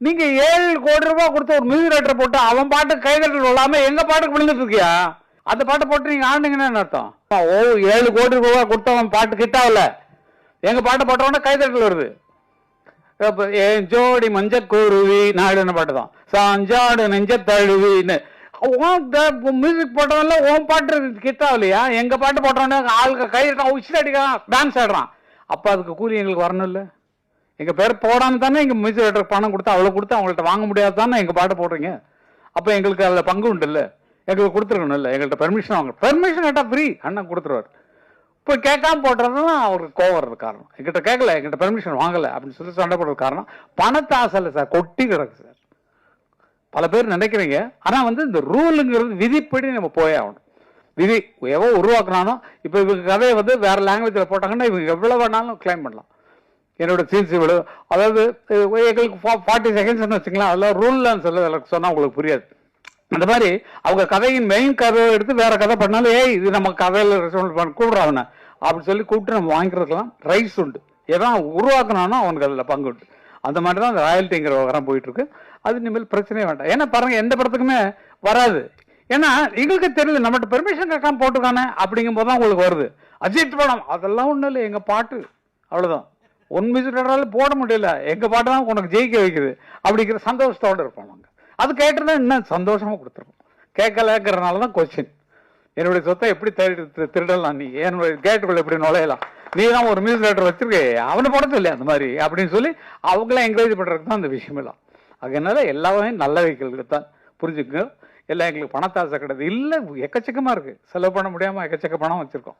நீங்க 7 கோடி ரூபாய் கொடுத்து ஒரு மியூசிக் டைரக்டர் போட்டு அவன் பாட்டு கைதட்டல் விழாம எங்க பாட்டுக்கு விழுந்துட்டு இருக்கியா? அந்த பாட்டை போட்டு நீங்க ஆடுனீங்கன்னு அர்த்தம். 7 கோடி ரூபாய் கொடுத்தவன் பாட்டு கிட்டாவல, எங்க பாட்டை போட்டவன கைதட்டல் வருது. ஜோடி மஞ்ச குருவி நாடுன பாட்டு தான், சாஞ்சாடு நெஞ்ச தழுவின்னு. மியூசிக் போட்டவன்ல உன் பாட்டு கிட்டாவலையா? எங்க பாட்டு போட்டவன ஆளுக்கு கைதட்டான், உச்சிட்டு அடிக்கிறான், டான்ஸ் ஆடுறான். அப்ப அதுக்கு கூலி எங்களுக்கு வரணும் இல்ல? எங்க பேர் போடாம தானே எங்க மியூசிக் டைரக்டர் பணம் கொடுத்து அவ்வளவு கொடுத்து அவங்கள்ட்ட வாங்க முடியாது தானே எங்க பாட்டு போடுறீங்க. அப்ப எங்களுக்கு அதுல பங்கு உண்டு இல்ல? எங்களுக்கு கொடுத்துருக்கணும் இல்ல? எங்கள்கிட்ட பெர்மிஷன் வாங்க, பெர்மிஷன் கேட்டா ஃப்ரீ அண்ணன் கொடுத்துருவாரு. இப்போ கேட்காம போட்டுறதுதான் அவருக்கு கோவம் வர்றது காரணம். எங்கிட்ட கேட்கல, எங்கிட்ட பெர்மிஷன் வாங்கல அப்படின்னு சொல்லி சண்டை போடுறது காரணம் பணத்தை ஆசை இல்லை சார், கொட்டி கிடக்கு சார். பல பேர் நினைக்கிறீங்க. ஆனா இந்த ரூலுங்கிறது விதிப்படி நம்ம போயே ஆகணும். விதி எவ்வளோ உருவாக்குனானோ, இப்போ இவங்க கதையை வேற லாங்குவேஜ்ல போட்டாங்கன்னா இவங்க எவ்வளவு வேணாலும் கிளைம் பண்ணலாம். என்னோட சீன்ஸ் இவ்வளவு, அதாவது எங்களுக்கு 40 செகண்ட்ஸ் வச்சுக்கலாம், அதெல்லாம் ரூல்ல சொன்னா உங்களுக்கு புரியாது. அந்த மாதிரி அவங்க கதையின் மெயின் கதையை எடுத்து வேற கதை பண்ணாலும், இது நம்ம கதையில கூடுறாங்க அப்படின்னு சொல்லி கூப்பிட்டு நம்ம வாங்கிக்கிறதுக்கெல்லாம் ரைட்ஸ் உண்டு. எதான் உருவாக்கினானோ அவனுக்கு அதில் பங்கு உண்டு. அந்த மாதிரி தான் அந்த ராயல்ட்டிங்கிற விவரம் போயிட்டு இருக்கு. அது இனிமேல் பிரச்சனையே வேண்டாம். ஏன்னா பாருங்க, எந்த படத்துக்குமே வராது. ஏன்னா எங்களுக்கு தெரியல, நம்மகிட்ட பெர்மிஷன் கேட்காம போட்டுக்கானே அப்படிங்கும் போது தான் உங்களுக்கு வருது. அஜித் படம் அதெல்லாம் ஒன்றும் இல்லை, எங்க பாட்டு அவ்வளவுதான். ஒன் மியூசிக் போட முடியல, எங்க பாட்டு தான் உனக்கு ஜெயிக்க வைக்குது அப்படிங்கிற சந்தோஷத்தோடு இருப்போம் நாங்கள். அது கேட்டுனா இன்னும் சந்தோஷமா கொடுத்துருக்கோம். கேட்கலங்கிறதுனால தான் கொஸ்டின். என்னுடைய சொத்தை எப்படி திருடலாம், நீ என்னுடைய கேட்டுக்குள்ள எப்படி நுழையலாம், நீ தான் ஒரு மியூசிக் டைரக்டர் வச்சிருக்கே, அவனை படத்து இல்லையா அந்த மாதிரி அப்படின்னு சொல்லி அவங்களாம் என்கரேஜ் பண்றதுக்கு தான் அந்த விஷயம் எல்லாம். அதனால எல்லாமே நல்ல வைக்கிறது தான் புரிஞ்சுக்கோங்க. எல்லாம் எங்களுக்கு பணத்தாசை கிடையாது இல்லை, எக்கச்சக்கமா இருக்கு, செலவு பண்ண முடியாம எக்கச்சக்க பணம் வச்சிருக்கோம்.